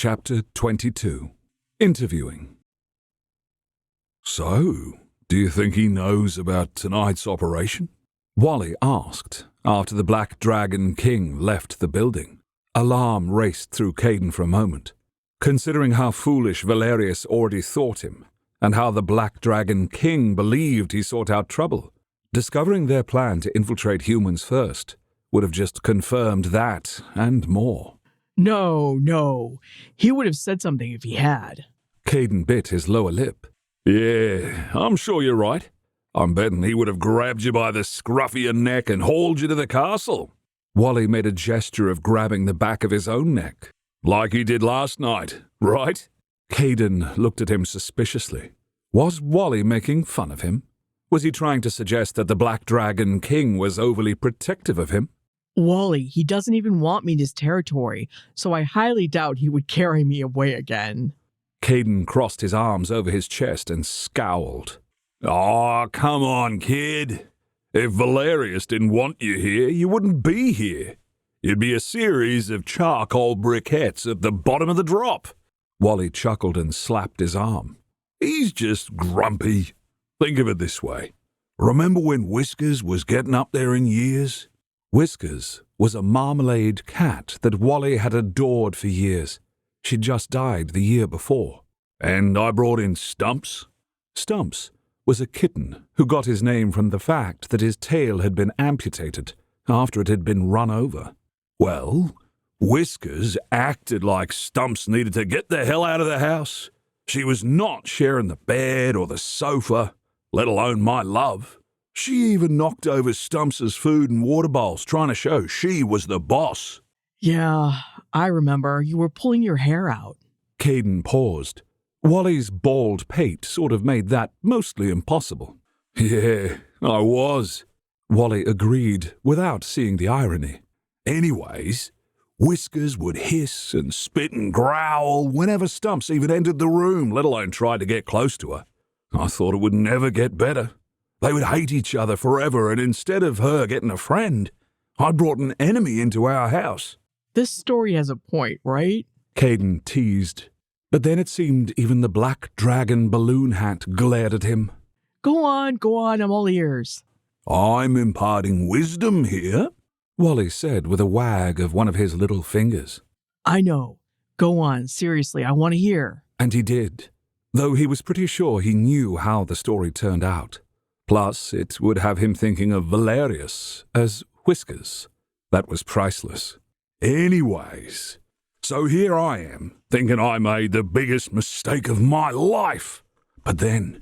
Chapter 22. Interviewing. "So, do you think he knows about tonight's operation?" Wally asked after the Black Dragon King left the building. Alarm raced through Caden for a moment, considering how foolish Valerius already thought him, and how the Black Dragon King believed he sought out trouble. Discovering their plan to infiltrate humans first would have just confirmed that and more. No. He would have said something if he had. Caden bit his lower lip. "Yeah, I'm sure you're right. I'm betting he would have grabbed you by the scruff of your neck and hauled you to the castle." Wally made a gesture of grabbing the back of his own neck. "Like he did last night, right?" Caden looked at him suspiciously. Was Wally making fun of him? Was he trying to suggest that the Black Dragon King was overly protective of him? Wally, he doesn't even want me in his territory, so I highly doubt he would carry me away again. Caden crossed his arms over his chest and scowled. "Aw, come on, kid. If Valerius didn't want you here, you wouldn't be here. You'd be a series of charcoal briquettes at the bottom of the drop." Wally chuckled and slapped his arm. "He's just grumpy. Think of it this way. Remember when Whiskers was getting up there in years?" Whiskers was a marmalade cat that Wally had adored for years. She'd just died the year before. "And I brought in Stumps." Stumps was a kitten who got his name from the fact that his tail had been amputated after it had been run over. Well, Whiskers acted like Stumps needed to get the hell out of the house. She was not sharing the bed or the sofa, let alone my love. She even knocked over Stumps's food and water bowls, trying to show she was the boss. Yeah, I remember. You were pulling your hair out. Caden paused. Wally's bald pate sort of made that mostly impossible. "Yeah, I was," Wally agreed without seeing the irony. "Anyways, Whiskers would hiss and spit and growl whenever Stumps even entered the room, let alone tried to get close to her. I thought it would never get better. They would hate each other forever, and instead of her getting a friend, I brought an enemy into our house." This story has a point, right? Caden teased. But then it seemed even the Black Dragon balloon hat glared at him. Go on, I'm all ears. "I'm imparting wisdom here," Wally said with a wag of one of his little fingers. I know. Go on, seriously, I want to hear. And he did, though he was pretty sure he knew how the story turned out. Plus, it would have him thinking of Valerius as Whiskers. That was priceless. "Anyways, so here I am, thinking I made the biggest mistake of my life. But then,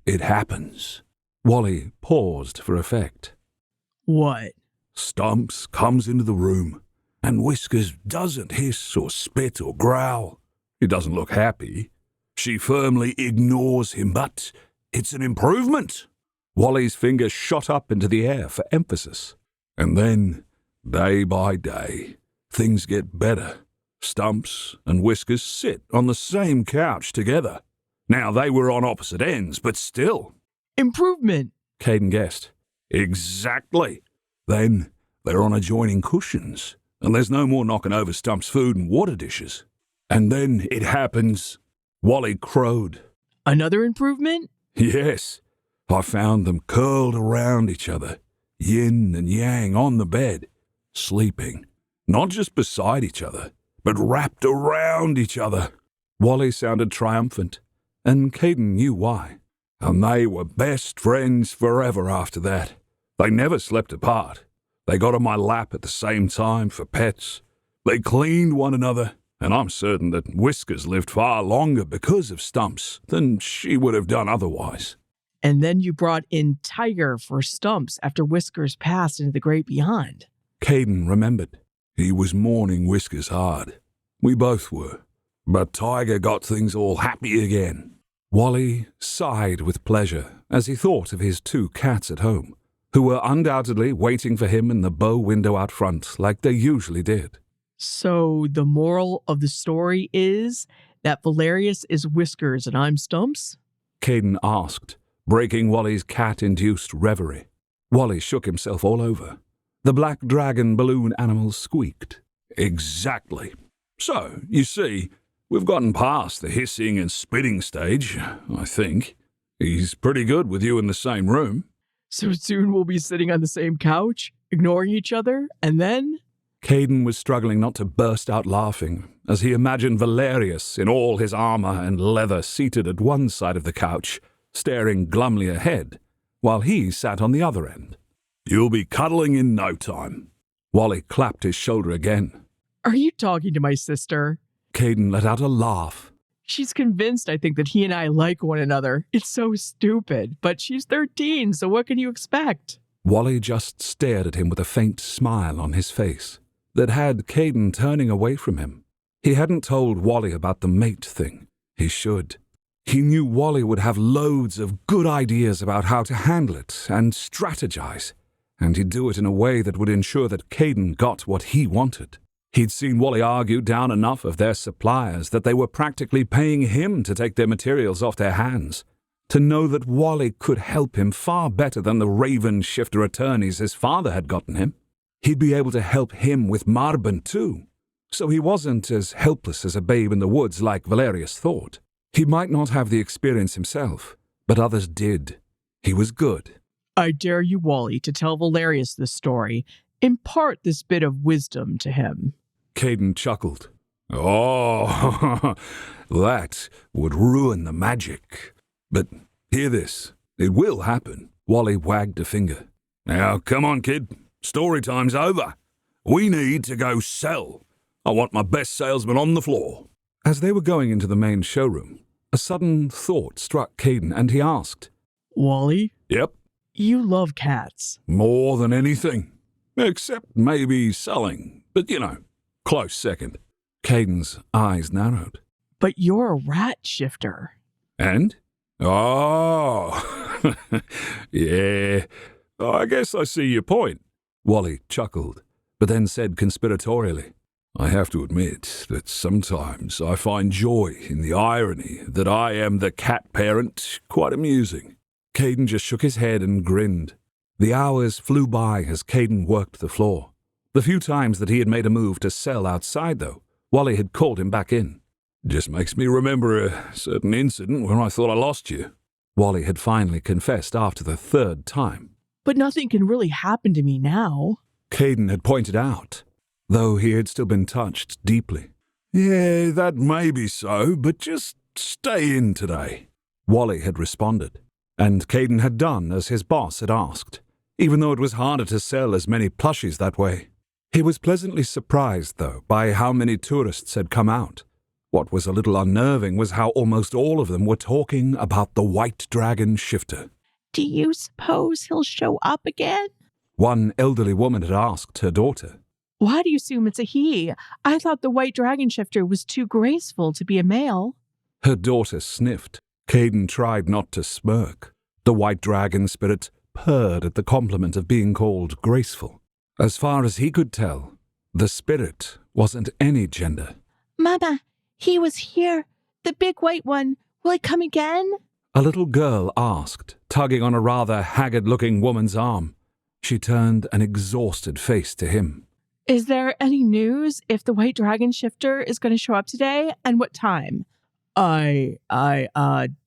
it happens." Wally paused for effect. What? Stumps comes into the room, and Whiskers doesn't hiss or spit or growl. He doesn't look happy. She firmly ignores him, but it's an improvement. Wally's finger shot up into the air for emphasis. And then, day by day, things get better. Stumps and Whiskers sit on the same couch together. Now, they were on opposite ends, but still. Improvement, Caden guessed. Exactly. Then they're on adjoining cushions, and there's no more knocking over Stump's food and water dishes. And then it happens. Wally crowed. Another improvement? Yes. I found them curled around each other, yin and yang on the bed, sleeping. Not just beside each other, but wrapped around each other. Wally sounded triumphant, and Caden knew why. And they were best friends forever after that. They never slept apart. They got on my lap at the same time for pets. They cleaned one another, and I'm certain that Whiskers lived far longer because of Stumps than she would have done otherwise. And then you brought in Tiger for Stumps after Whiskers passed into the great beyond. Caden remembered. He was mourning Whiskers hard. We both were. But Tiger got things all happy again. Wally sighed with pleasure as he thought of his 2 cats at home, who were undoubtedly waiting for him in the bow window out front like they usually did. So the moral of the story is that Valerius is Whiskers and I'm Stumps? Caden asked, breaking Wally's cat-induced reverie. Wally shook himself all over. The Black Dragon balloon animal squeaked. Exactly. So, you see, We've gotten past the hissing and spitting stage, I think. He's pretty good with you in the same room. So soon we'll be sitting on the same couch, ignoring each other, and then... Caden was struggling not to burst out laughing as he imagined Valerius in all his armor and leather seated at one side of the couch, staring glumly ahead, while he sat on the other end. You'll be cuddling in no time. Wally clapped his shoulder again. Are you talking to my sister? Caden let out a laugh. She's convinced, I think, that he and I like one another. It's so stupid, but she's 13, so what can you expect? Wally just stared at him with a faint smile on his face that had Caden turning away from him. He hadn't told Wally about the mate thing. He should. He knew Wally would have loads of good ideas about how to handle it and strategize, and he'd do it in a way that would ensure that Caden got what he wanted. He'd seen Wally argue down enough of their suppliers that they were practically paying him to take their materials off their hands, to know that Wally could help him far better than the raven shifter attorneys his father had gotten him. He'd be able to help him with Marben too, so he wasn't as helpless as a babe in the woods like Valerius thought. He might not have the experience himself, but others did. He was good. I dare you, Wally, to tell Valerius this story. Impart this bit of wisdom to him. Caden chuckled. Oh, that would ruin the magic. But hear this. It will happen. Wally wagged a finger. Now, come on, kid. Story time's over. We need to go sell. I want my best salesman on the floor. As they were going into the main showroom, a sudden thought struck Caden and he asked, Wally? Yep. You love cats. More than anything. Except maybe selling. But, close second. Caden's eyes narrowed. But you're a rat shifter. And? Oh, yeah. I guess I see your point. Wally chuckled, but then said conspiratorially, I have to admit that sometimes I find joy in the irony that I am the cat parent quite amusing. Caden just shook his head and grinned. The hours flew by as Caden worked the floor. The few times that he had made a move to sell outside, though, Wally had called him back in. Just makes me remember a certain incident where I thought I lost you. Wally had finally confessed after the third time. But nothing can really happen to me now. Caden had pointed out, though he had still been touched deeply. Yeah, that may be so, but just stay in today. Wally had responded, and Caden had done as his boss had asked, even though it was harder to sell as many plushies that way. He was pleasantly surprised, though, by how many tourists had come out. What was a little unnerving was how almost all of them were talking about the White Dragon Shifter. Do you suppose he'll show up again? One elderly woman had asked her daughter. Why do you assume it's a he? I thought the White Dragon Shifter was too graceful to be a male. Her daughter sniffed. Caden tried not to smirk. The White Dragon spirit purred at the compliment of being called graceful. As far as he could tell, the spirit wasn't any gender. Mama, he was here. The big white one. Will he come again? A little girl asked, tugging on a rather haggard-looking woman's arm. She turned an exhausted face to him. Is there any news if the White Dragon Shifter is going to show up today and what time? I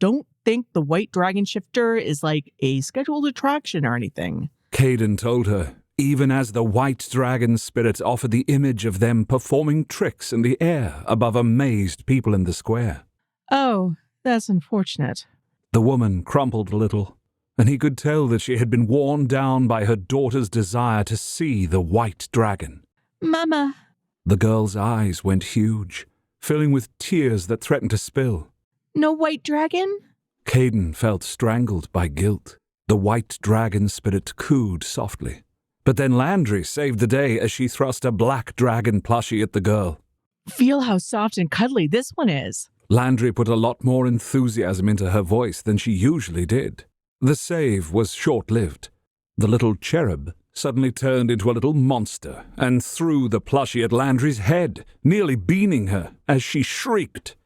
don't think the White Dragon Shifter is like a scheduled attraction or anything. Caden told her, even as the White Dragon spirit offered the image of them performing tricks in the air above amazed people in the square. Oh, that's unfortunate. The woman crumpled a little, and he could tell that she had been worn down by her daughter's desire to see the White Dragon. Mama. The girl's eyes went huge, filling with tears that threatened to spill. No white dragon? Caden felt strangled by guilt. The White Dragon spirit cooed softly. But then Landry saved the day as she thrust a black dragon plushie at the girl. Feel how soft and cuddly this one is. Landry put a lot more enthusiasm into her voice than she usually did. The save was short-lived. The little cherub suddenly turned into a little monster and threw the plushie at Landry's head, nearly beaning her as she shrieked.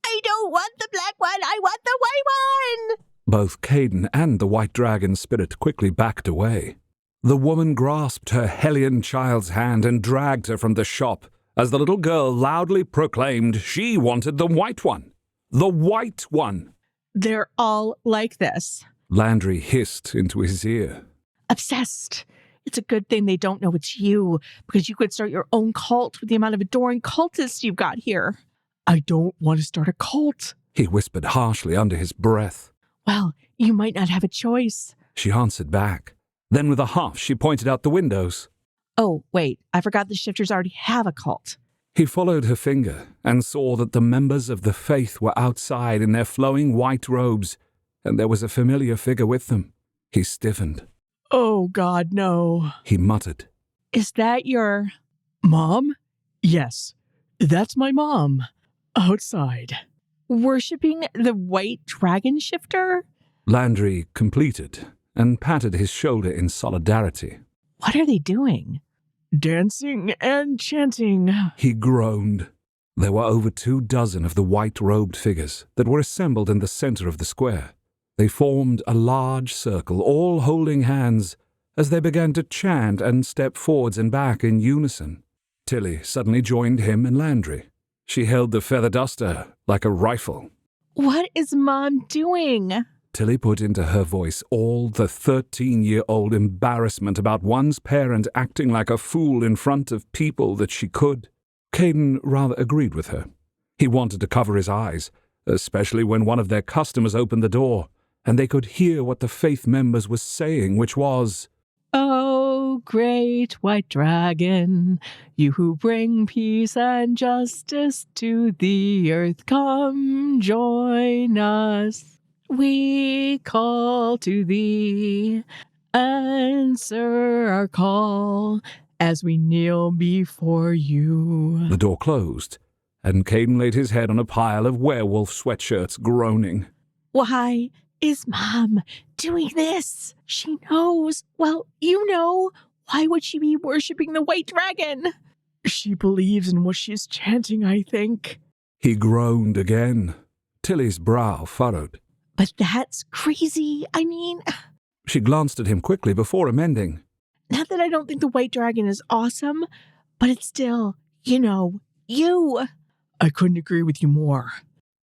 I don't want the black one. I want the white one. Both Caden and the White Dragon spirit quickly backed away. The woman grasped her hellion child's hand and dragged her from the shop as the little girl loudly proclaimed she wanted the white one. The white one! They're all like this. Landry hissed into his ear. Obsessed. It's a good thing they don't know it's you, because you could start your own cult with the amount of adoring cultists you've got here. I don't want to start a cult, He whispered harshly under his breath. Well, you might not have a choice. She answered back. Then with a huff, she pointed out the windows. Oh, wait, I forgot the shifters already have a cult. He followed her finger and saw that the members of the faith were outside in their flowing white robes, and there was a familiar figure with them. He stiffened. Oh, God, no. He muttered. Is that your mom? Yes, that's my mom. Outside. Worshipping the white dragon shifter? Landry completed and patted his shoulder in solidarity. What are they doing? Dancing and chanting. He groaned. There were over 24 of the white-robed figures that were assembled in the center of the square. They formed a large circle, all holding hands, as they began to chant and step forwards and back in unison. Tilly suddenly joined him and Landry. She held the feather duster like a rifle. What is Mom doing? Tilly put into her voice all the 13-year-old embarrassment about one's parent acting like a fool in front of people that she could. Caden rather agreed with her. He wanted to cover his eyes, especially when one of their customers opened the door, and they could hear what the faith members were saying, which was, Oh, great white dragon, you who bring peace and justice to the earth, come join us. We call to thee, answer our call as we kneel before you. The door closed, and Caden laid his head on a pile of werewolf sweatshirts, groaning. Why is Mom doing this? She knows. Well, you know. Why would she be worshipping the white dragon? She believes in what she's chanting, I think. He groaned again. Tilly's brow furrowed. But that's crazy. I mean, She glanced at him quickly before amending. Not that I don't think the white dragon is awesome, but it's still, you. I couldn't agree with you more.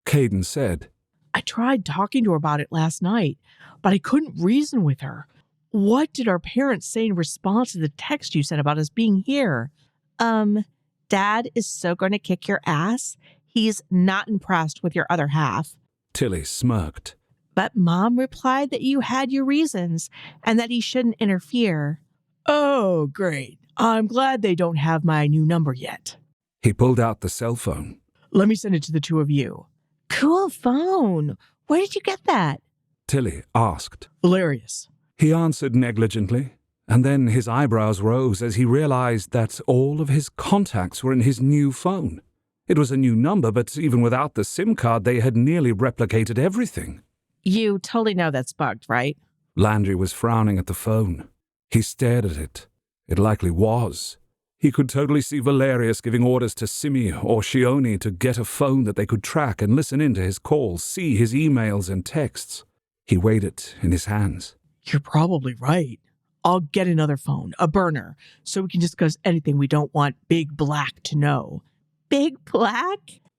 Caden said. I tried talking to her about it last night, but I couldn't reason with her. What did our parents say in response to the text you sent about us being here? Dad is so going to kick your ass. He's not impressed with your other half. Tilly smirked. But Mom replied that you had your reasons and that he shouldn't interfere. Oh, great. I'm glad they don't have my new number yet. He pulled out the cell phone. Let me send it to the two of you. Cool phone. Where did you get that? Tilly asked. Hilarious. He answered negligently, and then his eyebrows rose as he realized that all of his contacts were in his new phone. It was a new number, but even without the SIM card, they had nearly replicated everything. You totally know that's bugged, right? Landry was frowning at the phone. He stared at it. It likely was. He could totally see Valerius giving orders to Simi or Shione to get a phone that they could track and listen in to his calls, see his emails and texts. He weighed it in his hands. You're probably right. I'll get another phone, a burner, so we can discuss anything we don't want Big Black to know. Big Black?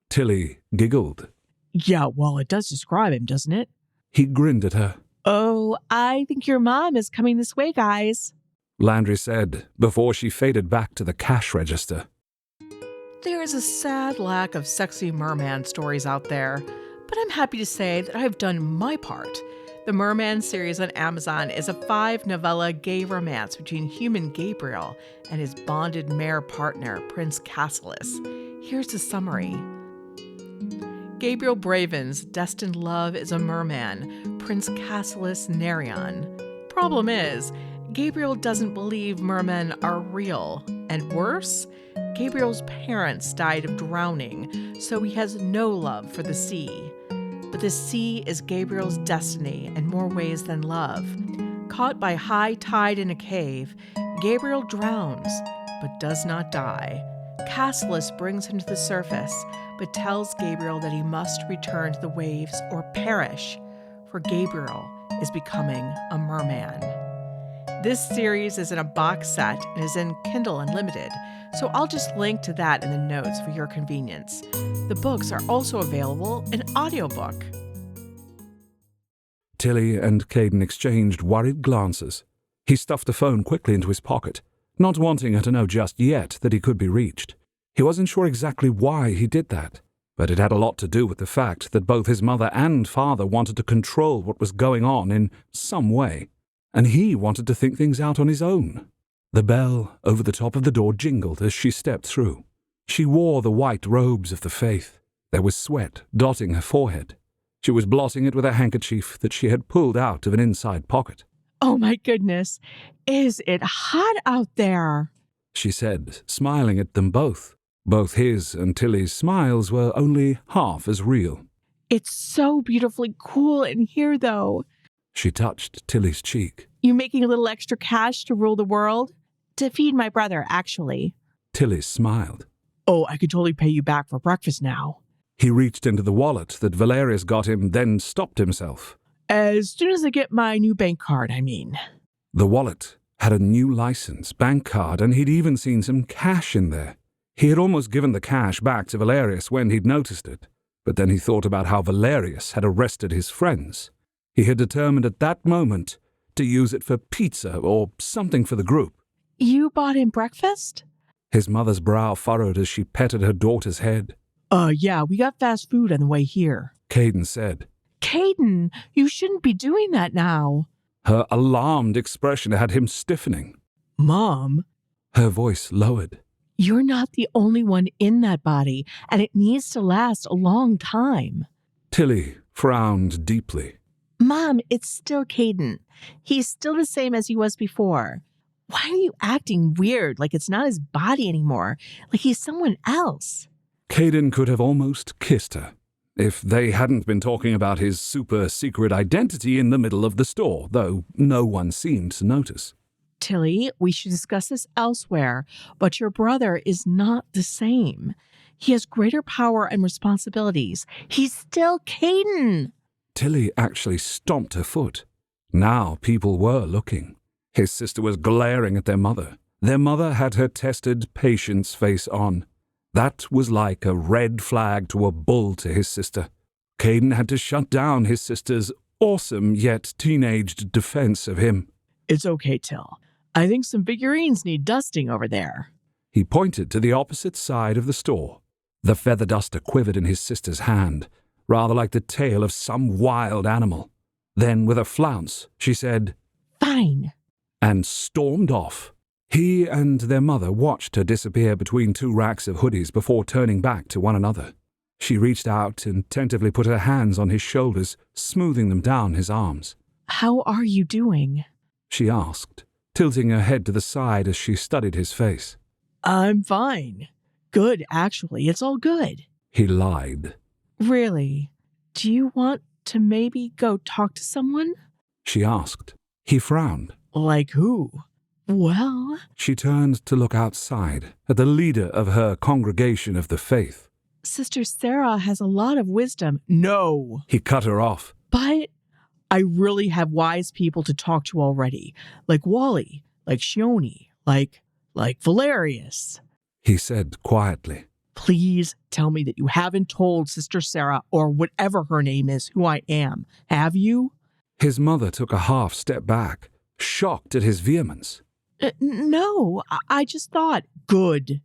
Tilly giggled. Yeah, well, it does describe him, doesn't it? He grinned at her. Oh, I think your mom is coming this way, guys. Landry said, before she faded back to the cash register. There is a sad lack of sexy merman stories out there, but I'm happy to say that I've done my part. The Merman series on Amazon is a 5-novella gay romance between human Gabriel and his bonded mare partner, Prince Cassilis. Here's the summary. Gabriel Braven's destined love is a merman, Prince Cassilis Nerion. Problem is, Gabriel doesn't believe mermen are real, and worse, Gabriel's parents died of drowning, so he has no love for the sea. But the sea is Gabriel's destiny in more ways than love. Caught by high tide in a cave, Gabriel drowns, but does not die. Cassilis brings him to the surface, but tells Gabriel that he must return to the waves or perish, for Gabriel is becoming a merman. This series is in a box set and is in Kindle Unlimited, so I'll just link to that in the notes for your convenience. The books are also available in Audiobook. Tilly and Caden exchanged worried glances. He stuffed the phone quickly into his pocket, not wanting her to know just yet that he could be reached. He wasn't sure exactly why he did that, but it had a lot to do with the fact that both his mother and father wanted to control what was going on in some way, and he wanted to think things out on his own. The bell over the top of the door jingled as she stepped through. She wore the white robes of the faith. There was sweat dotting her forehead. She was blotting it with a handkerchief that she had pulled out of an inside pocket. Oh my goodness, is it hot out there? She said, smiling at them both. Both his and Tilly's smiles were only half as real. It's so beautifully cool in here, though. She touched Tilly's cheek. You making a little extra cash to rule the world? To feed my brother, actually. Tilly smiled. Oh, I could totally pay you back for breakfast now. He reached into the wallet that Valerius got him, then stopped himself. As soon as I get my new bank card, I mean. The wallet had a new license, bank card, and he'd even seen some cash in there. He had almost given the cash back to Valerius when he'd noticed it, but then he thought about how Valerius had arrested his friends. He had determined at that moment to use it for pizza or something for the group. You bought him breakfast? His mother's brow furrowed as she petted her daughter's head. Yeah, we got fast food on the way here. Caden said. Caden, you shouldn't be doing that now. Her alarmed expression had him stiffening. Mom? Her voice lowered. You're not the only one in that body, and it needs to last a long time. Tilly frowned deeply. Mom, it's still Caden. He's still the same as he was before. Why are you acting weird, like it's not his body anymore, like he's someone else? Caden could have almost kissed her if they hadn't been talking about his super-secret identity in the middle of the store, though no one seemed to notice. Tilly, we should discuss this elsewhere, but your brother is not the same. He has greater power and responsibilities. He's still Caden. Tilly actually stomped her foot. Now people were looking. His sister was glaring at their mother. Their mother had her tested patience face on. That was like a red flag to a bull to his sister. Caden had to shut down his sister's awesome yet teenaged defense of him. It's okay, Till. I think some figurines need dusting over there. He pointed to the opposite side of the store. The feather duster quivered in his sister's hand, rather like the tail of some wild animal. Then, with a flounce, she said, Fine. And stormed off. He and their mother watched her disappear between two racks of hoodies before turning back to one another. She reached out and tentatively put her hands on his shoulders, smoothing them down his arms. How are you doing? She asked, tilting her head to the side as she studied his face. I'm fine. Good, actually. It's all good. He lied. Really? Do you want to maybe go talk to someone? She asked. He frowned. Like who? Well... She turned to look outside at the leader of her congregation of the faith. Sister Sarah has a lot of wisdom. No. He cut her off. But... I really have wise people to talk to already. Like Wally. Like Shioni. Like Valerius. He said quietly. Please tell me that you haven't told Sister Sarah or whatever her name is who I am. Have you? His mother took a half step back, shocked at his vehemence. No, I just thought... Good.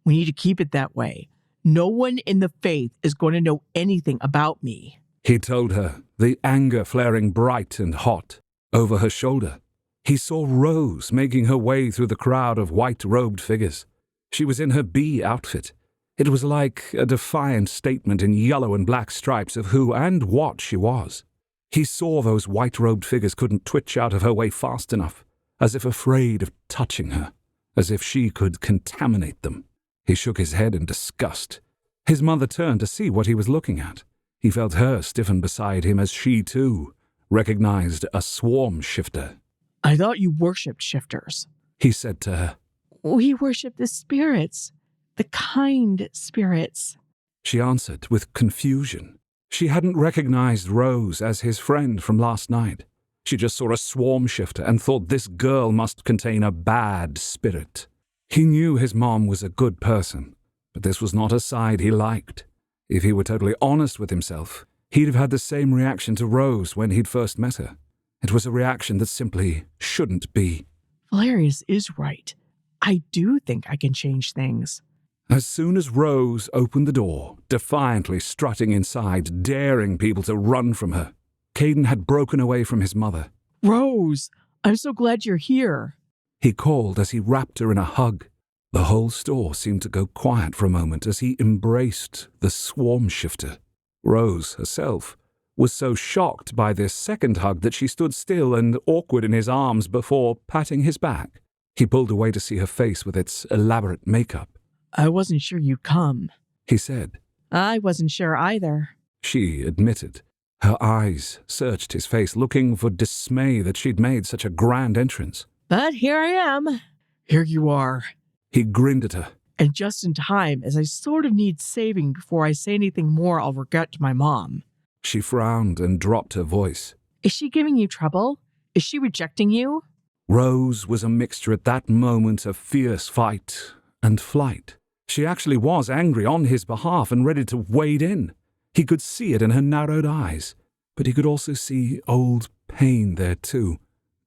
We need to keep it that way. No one in the faith is going to know anything about me. He told her, the anger flaring bright and hot. Over her shoulder, he saw Rose making her way through the crowd of white-robed figures. She was in her bee outfit. It was like a defiant statement in yellow and black stripes of who and what she was. He saw those white-robed figures couldn't twitch out of her way fast enough, as if afraid of touching her, as if she could contaminate them. He shook his head in disgust. His mother turned to see what he was looking at. He felt her stiffen beside him as she, too, recognized a swarm shifter. I thought you worshipped shifters, he said to her. We worship the spirits, the kind spirits. She answered with confusion. She hadn't recognized Rose as his friend from last night. She just saw a swarm shifter and thought this girl must contain a bad spirit. He knew his mom was a good person, but this was not a side he liked. If he were totally honest with himself, he'd have had the same reaction to Rose when he'd first met her. It was a reaction that simply shouldn't be. Valerius is right. I do think I can change things. As soon as Rose opened the door, defiantly strutting inside, daring people to run from her, Caden had broken away from his mother. Rose, I'm so glad you're here. He called as he wrapped her in a hug. The whole store seemed to go quiet for a moment as he embraced the swarm shifter. Rose herself was so shocked by this second hug that she stood still and awkward in his arms before patting his back. He pulled away to see her face with its elaborate makeup. I wasn't sure you'd come, he said. I wasn't sure either, she admitted. Her eyes searched his face, looking for dismay that she'd made such a grand entrance. But here I am. Here you are. He grinned at her. And just in time, as I sort of need saving before I say anything more I'll regret to my mom. She frowned and dropped her voice. Is she giving you trouble? Is she rejecting you? Rose was a mixture at that moment of fierce fight and flight. She actually was angry on his behalf and ready to wade in. He could see it in her narrowed eyes, but he could also see old pain there too,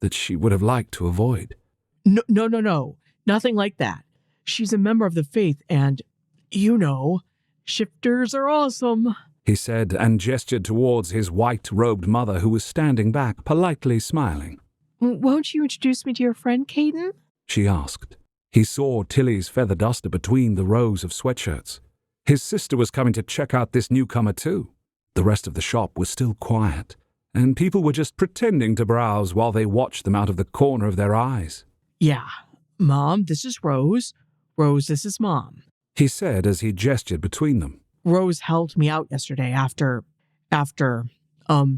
that she would have liked to avoid. No. Nothing like that. She's a member of the faith and, shifters are awesome, he said and gestured towards his white-robed mother who was standing back, politely smiling. Won't you introduce me to your friend, Caden? She asked. He saw Tilly's feather duster between the rows of sweatshirts. His sister was coming to check out this newcomer too. The rest of the shop was still quiet, and people were just pretending to browse while they watched them out of the corner of their eyes. Yeah. Mom, this is Rose. Rose, this is Mom, he said as he gestured between them. Rose helped me out yesterday after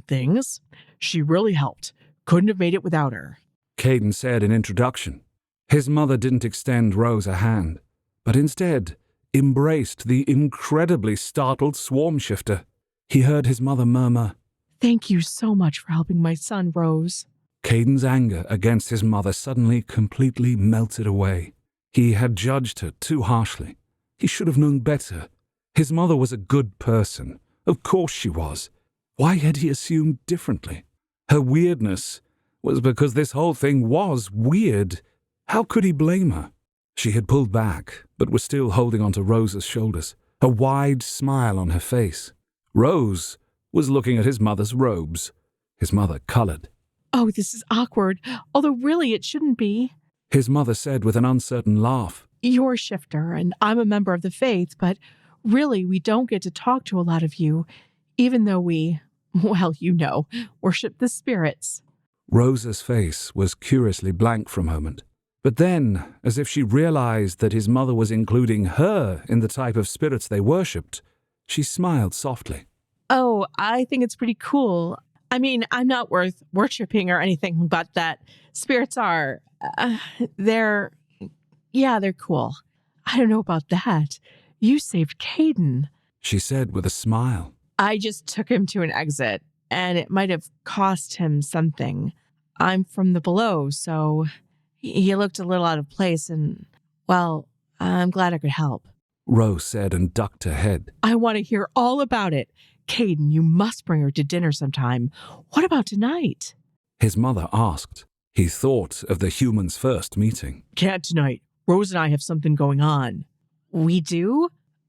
things. She really helped. Couldn't have made it without her. Caden said in introduction. His mother didn't extend Rose a hand, but instead embraced the incredibly startled swarm shifter. He heard his mother murmur, Thank you so much for helping my son, Rose. Caden's anger against his mother suddenly completely melted away. He had judged her too harshly. He should have known better. His mother was a good person. Of course she was. Why had he assumed differently? Her weirdness was because this whole thing was weird. How could he blame her? She had pulled back, but was still holding onto Rose's shoulders, a wide smile on her face. Rose was looking at his mother's robes. His mother colored. Oh, this is awkward, although really it shouldn't be. His mother said with an uncertain laugh. You're a shifter, and I'm a member of the faith, but really we don't get to talk to a lot of you, even though we, worship the spirits. Rose's face was curiously blank for a moment. But then, as if she realized that his mother was including her in the type of spirits they worshipped, she smiled softly. Oh, I think it's pretty cool. I mean, I'm not worth worshipping or anything, but that spirits are, they're cool. I don't know about that. You saved Caden, she said with a smile. I just took him to an exit, and it might have cost him something. I'm from the below, so he looked a little out of place, and, I'm glad I could help. Rose said and ducked her head. I want to hear all about it. Caden, you must bring her to dinner sometime. What about tonight? His mother asked. He thought of the humans' first meeting. Can't tonight. Rose and I have something going on. We do?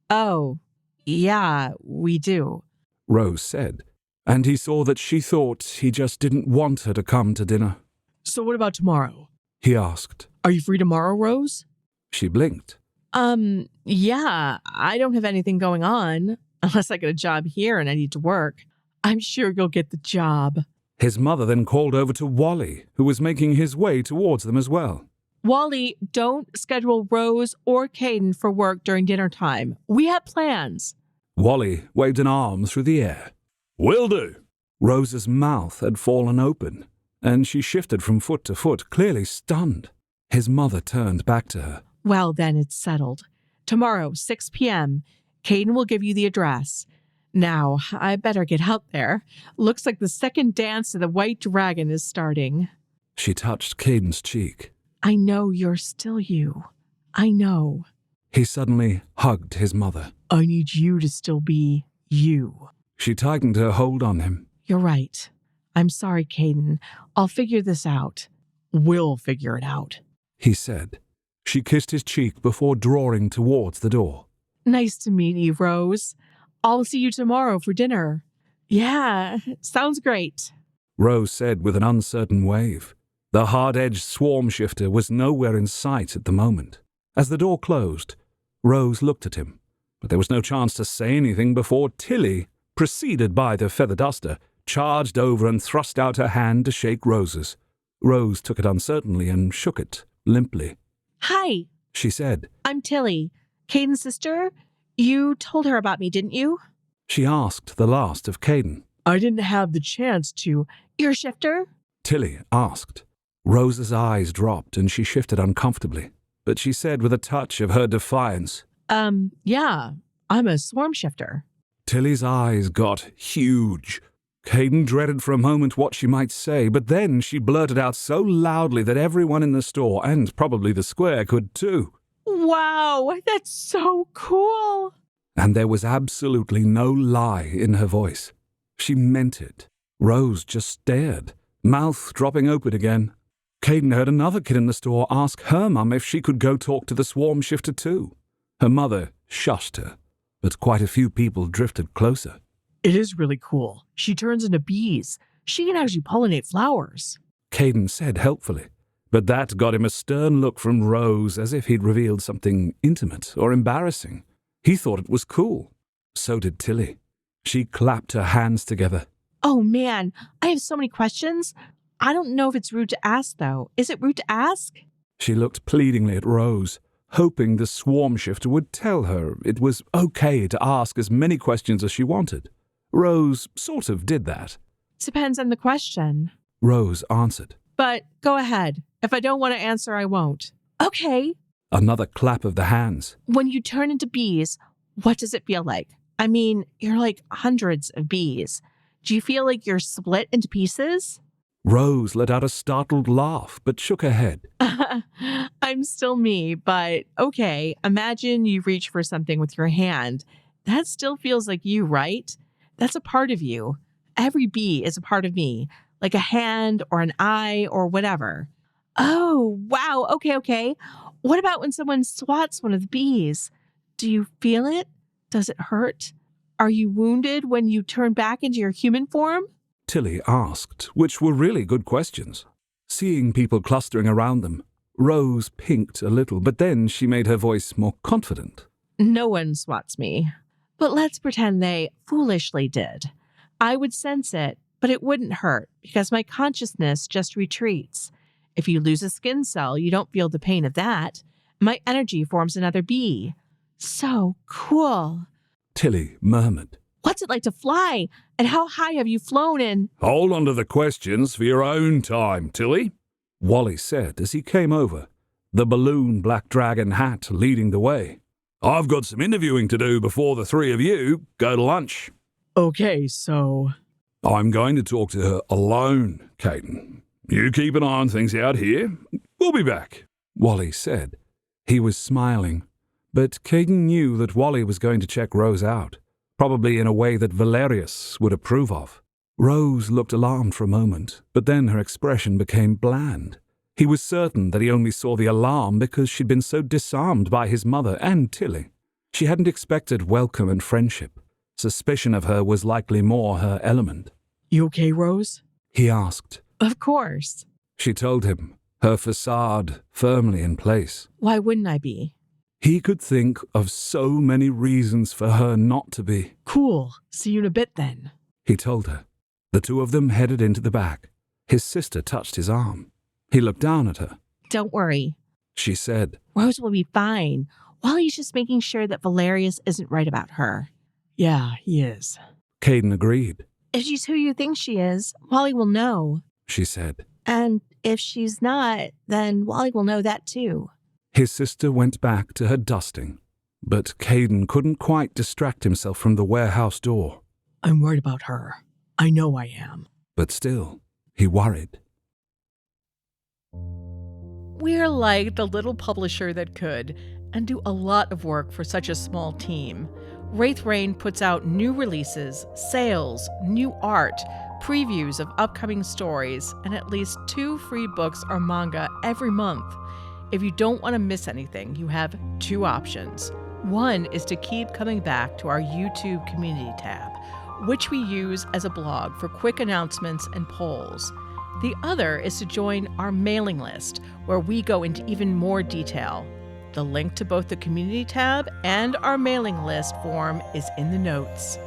Oh, yeah, we do. Rose said, and he saw that she thought he just didn't want her to come to dinner. So what about tomorrow? He asked. Are you free tomorrow, Rose? She blinked. Yeah, I don't have anything going on, unless I get a job here and I need to work. I'm sure you'll get the job. His mother then called over to Wally, who was making his way towards them as well. Wally, don't schedule Rose or Caden for work during dinner time. We have plans. Wally waved an arm through the air. Will do. Rose's mouth had fallen open, and she shifted from foot to foot, clearly stunned. His mother turned back to her. Well, then it's settled. Tomorrow, 6 p.m., Caden will give you the address. Now, I better get out there. Looks like the second dance of the White Dragon is starting. She touched Caden's cheek. I know you're still you. I know. He suddenly hugged his mother. I need you to still be you. She tightened her hold on him. You're right. I'm sorry, Caden. I'll figure this out. We'll figure it out, he said. She kissed his cheek before drawing towards the door. Nice to meet you, Rose. I'll see you tomorrow for dinner. Yeah, sounds great. Rose said with an uncertain wave. The hard-edged swarm shifter was nowhere in sight at the moment. As the door closed, Rose looked at him, but there was no chance to say anything before Tilly, preceded by the feather duster, charged over and thrust out her hand to shake Rose's. Rose took it uncertainly and shook it limply. Hi, she said. I'm Tilly, Caden's sister. You told her about me, didn't you? She asked the last of Caden. I didn't have the chance to. You're a shifter? Tilly asked. Rose's eyes dropped and she shifted uncomfortably, but she said with a touch of her defiance, Yeah, I'm a swarm shifter. Tilly's eyes got huge. Caden dreaded for a moment what she might say, but then she blurted out so loudly that everyone in the store, and probably the square, could too. Wow, that's so cool. And there was absolutely no lie in her voice. She meant it. Rose just stared, mouth dropping open again. Caden heard another kid in the store ask her mum if she could go talk to the swarm shifter too. Her mother shushed her, but quite a few people drifted closer. It is really cool. She turns into bees. She can actually pollinate flowers, Caden said helpfully, but that got him a stern look from Rose as if he'd revealed something intimate or embarrassing. He thought it was cool. So did Tilly. She clapped her hands together. Oh man, I have so many questions. I don't know if it's rude to ask, though. Is it rude to ask? She looked pleadingly at Rose, hoping the swarm shifter would tell her it was okay to ask as many questions as she wanted. Rose sort of did that. Depends on the question, Rose answered. But go ahead. If I don't want to answer, I won't. Okay. Another clap of the hands. When you turn into bees, what does it feel like? I mean, you're like hundreds of bees. Do you feel like you're split into pieces? Rose let out a startled laugh, but shook her head. I'm still me, but okay, imagine you reach for something with your hand. That still feels like you, right? That's a part of you. Every bee is a part of me, like a hand or an eye or whatever. Oh, wow. Okay. What about when someone swats one of the bees? Do you feel it? Does it hurt? Are you wounded when you turn back into your human form? Tilly asked, which were really good questions. Seeing people clustering around them, Rose pinked a little, but then she made her voice more confident. No one swats me. But let's pretend they foolishly did. I would sense it, but it wouldn't hurt because my consciousness just retreats. If you lose a skin cell, you don't feel the pain of that. My energy forms another bee. So cool. Tilly murmured. What's it like to fly? And how high have you flown in? Hold on to the questions for your own time, Tilly, Wally said as he came over, the balloon black dragon hat leading the way. I've got some interviewing to do before the three of you go to lunch. Okay, so... I'm going to talk to her alone, Caden. You keep an eye on things out here. We'll be back, Wally said. He was smiling, but Caden knew that Wally was going to check Rose out, probably in a way that Valerius would approve of. Rose looked alarmed for a moment, but then her expression became bland. He was certain that he only saw the alarm because she'd been so disarmed by his mother and Tilly. She hadn't expected welcome and friendship. Suspicion of her was likely more her element. You okay, Rose? He asked. Of course. She told him, her facade firmly in place. Why wouldn't I be? He could think of so many reasons for her not to be. Cool. See you in a bit then. He told her. The two of them headed into the back. His sister touched his arm. He looked down at her. Don't worry, she said. Rose will be fine. Wally's just making sure that Valerius isn't right about her. Yeah, he is. Caden agreed. If she's who you think she is, Wally will know. She said. And if she's not, then Wally will know that too. His sister went back to her dusting. But Caden couldn't quite distract himself from the warehouse door. I'm worried about her. I know I am. But still, he worried. We're like the little publisher that could, and do a lot of work for such a small team. Wraith Rain puts out new releases, sales, new art, previews of upcoming stories, and at least 2 free books or manga every month. If you don't want to miss anything, you have 2 options. One is to keep coming back to our YouTube community tab, which we use as a blog for quick announcements and polls. The other is to join our mailing list, where we go into even more detail. The link to both the community tab and our mailing list form is in the notes.